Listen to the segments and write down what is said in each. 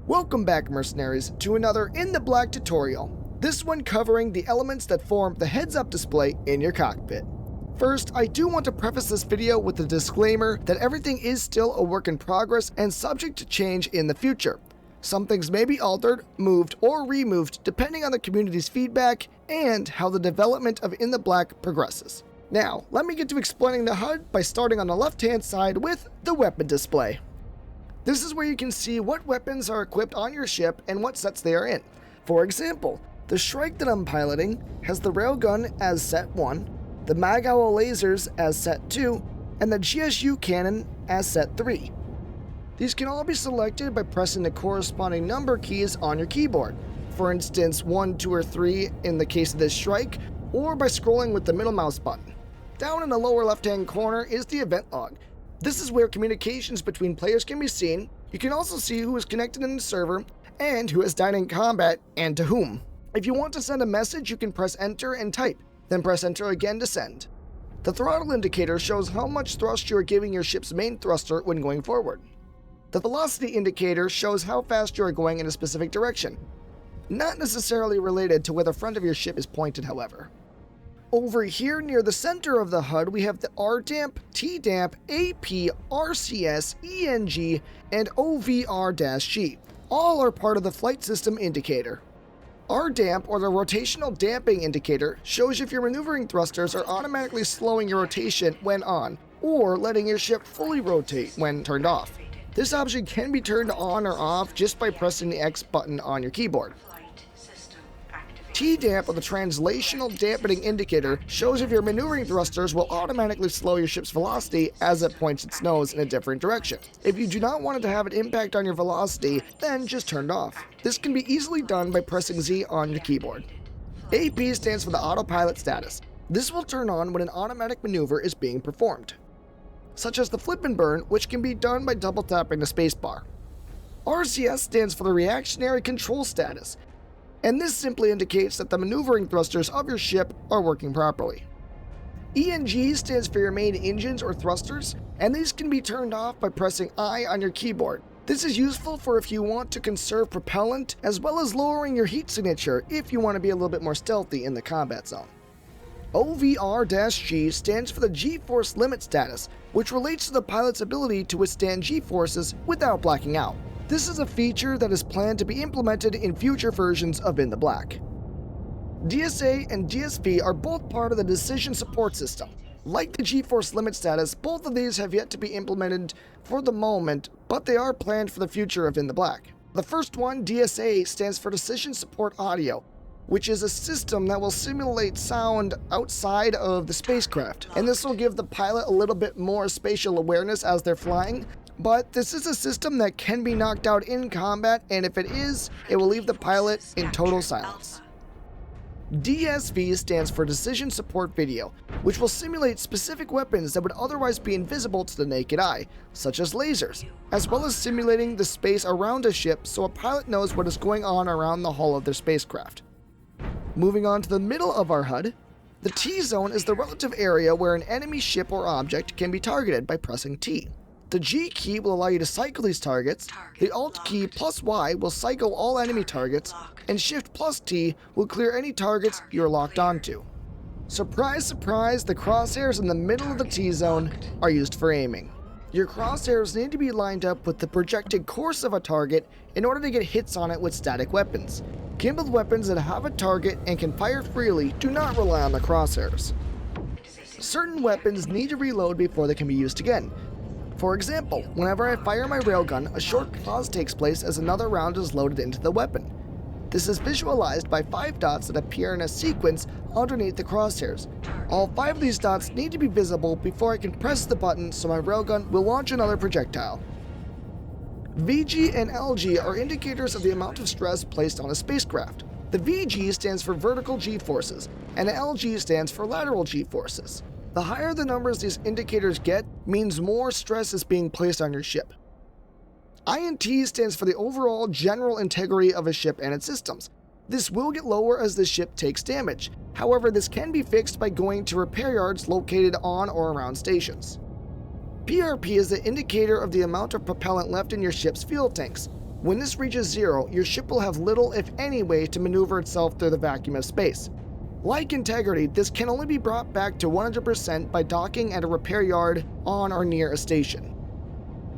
Welcome back, mercenaries, to another In the Black tutorial, this one covering the elements that form the heads-up display in your cockpit. First, I do want to preface this video with a disclaimer that everything is still a work in progress and subject to change in the future. Some things may be altered, moved, or removed depending on the community's feedback and how the development of In the Black progresses. Now, let me get to explaining the HUD by starting on the left-hand side with the weapon display. This is where you can see what weapons are equipped on your ship and what sets they are in. For example, the Shrike that I'm piloting has the railgun as set 1, the Mag Owl lasers as set 2, and the GSU cannon as set 3. These can all be selected by pressing the corresponding number keys on your keyboard, for instance 1, 2, or 3 in the case of this Shrike, or by scrolling with the middle mouse button. Down in the lower left-hand corner is the event log. This is where communications between players can be seen. You can also see who is connected in the server, and who has died in combat, and to whom. If you want to send a message, you can press enter and type, then press enter again to send. The throttle indicator shows how much thrust you are giving your ship's main thruster when going forward. The velocity indicator shows how fast you are going in a specific direction, not necessarily related to where the front of your ship is pointed, however. Over here near the center of the HUD, we have the RDAMP, TDAMP, AP, RCS, ENG, and OVR-G. All are part of the flight system indicator. RDAMP, or the rotational damping indicator, shows if your maneuvering thrusters are automatically slowing your rotation when on, or letting your ship fully rotate when turned off. This option can be turned on or off just by pressing the X button on your keyboard. TDAMP, or the translational dampening indicator, shows if your maneuvering thrusters will automatically slow your ship's velocity as it points its nose in a different direction. If you do not want it to have an impact on your velocity, then just turn it off. This can be easily done by pressing Z on your keyboard. AP stands for the Autopilot Status. This will turn on when an automatic maneuver is being performed, such as the flip and burn, which can be done by double tapping the spacebar. RCS stands for the Reactionary Control Status, and this simply indicates that the maneuvering thrusters of your ship are working properly. ENG stands for your main engines or thrusters, and these can be turned off by pressing I on your keyboard. This is useful for if you want to conserve propellant, as well as lowering your heat signature if you want to be a little bit more stealthy in the combat zone. OVR-G stands for the G-force limit status, which relates to the pilot's ability to withstand G-forces without blacking out. This is a feature that is planned to be implemented in future versions of In the Black. Dsa and Dsp are both part of the decision support system. Like the G-force limit status, both of these have yet to be implemented for the moment, but they are planned for the future of In the Black. The first one, Dsa, stands for Decision Support Audio, which is a system that will simulate sound outside of the spacecraft, and this will give the pilot a little bit more spatial awareness as they're flying. But this is a system that can be knocked out in combat, and if it is, it will leave the pilot in total silence. DSV stands for Decision Support Video, which will simulate specific weapons that would otherwise be invisible to the naked eye, such as lasers, as well as simulating the space around a ship so a pilot knows what is going on around the hull of their spacecraft. Moving on to the middle of our HUD, the T-zone is the relative area where an enemy ship or object can be targeted by pressing T. The G key will allow you to cycle these targets, the Alt key plus Y will cycle all enemy targets, and Shift plus T will clear any targets you're locked onto. Surprise, surprise, the crosshairs in the middle of the T-zone are used for aiming. Your crosshairs need to be lined up with the projected course of a target in order to get hits on it with static weapons. Gimbaled weapons that have a target and can fire freely do not rely on the crosshairs. Certain weapons need to reload before they can be used again. For example, whenever I fire my railgun, a short pause takes place as another round is loaded into the weapon. This is visualized by 5 dots that appear in a sequence underneath the crosshairs. All 5 of these dots need to be visible before I can press the button so my railgun will launch another projectile. VG and LG are indicators of the amount of stress placed on a spacecraft. The VG stands for vertical G-forces, and the LG stands for lateral G-forces. The higher the numbers these indicators get means more stress is being placed on your ship. INT stands for the overall general integrity of a ship and its systems. This will get lower as the ship takes damage. However, this can be fixed by going to repair yards located on or around stations. PRP is the indicator of the amount of propellant left in your ship's fuel tanks. When this reaches 0, your ship will have little if any way to maneuver itself through the vacuum of space. Like integrity, this can only be brought back to 100% by docking at a repair yard on or near a station.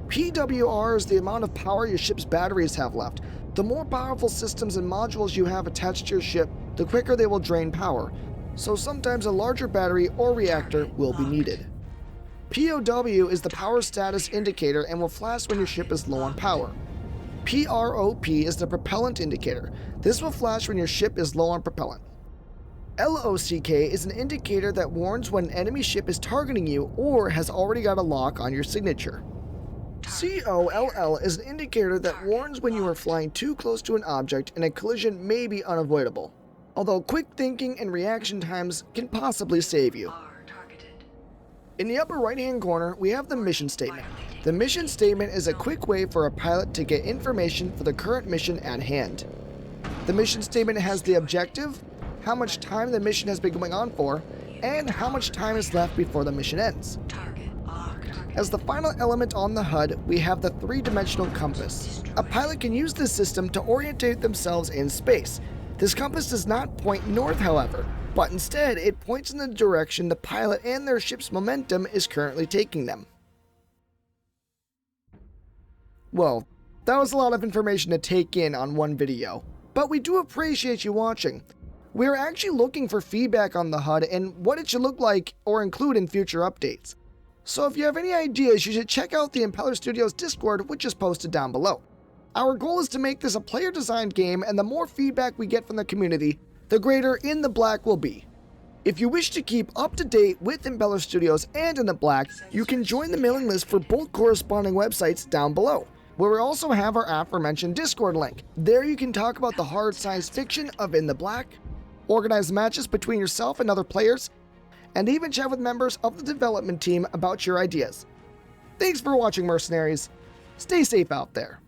PWR is the amount of power your ship's batteries have left. The more powerful systems and modules you have attached to your ship, the quicker they will drain power, so sometimes a larger battery or reactor will be needed. POW is the power status indicator and will flash when your ship is low on power. PROP is the propellant indicator. This will flash when your ship is low on propellant. LOCK is an indicator that warns when an enemy ship is targeting you or has already got a lock on your signature. COLL is an indicator that warns when you are flying too close to an object and a collision may be unavoidable, although quick thinking and reaction times can possibly save you. In the upper right-hand corner, we have the mission statement. The mission statement is a quick way for a pilot to get information for the current mission at hand. The mission statement has the objective, how much time the mission has been going on for, and how much time is left before the mission ends. As the final element on the HUD, we have the three-dimensional compass. A pilot can use this system to orientate themselves in space. This compass does not point north, however, but instead it points in the direction the pilot and their ship's momentum is currently taking them. Well, that was a lot of information to take in on one video, but we do appreciate you watching. We're actually looking for feedback on the HUD and what it should look like or include in future updates. So if you have any ideas, you should check out the Impeller Studios Discord, which is posted down below. Our goal is to make this a player-designed game, and the more feedback we get from the community, the greater In the Black will be. If you wish to keep up to date with Impeller Studios and In the Black, you can join the mailing list for both corresponding websites down below, where we also have our aforementioned Discord link. There you can talk about the hard science fiction of In the Black, organize matches between yourself and other players, and even chat with members of the development team about your ideas. Thanks for watching, mercenaries. Stay safe out there.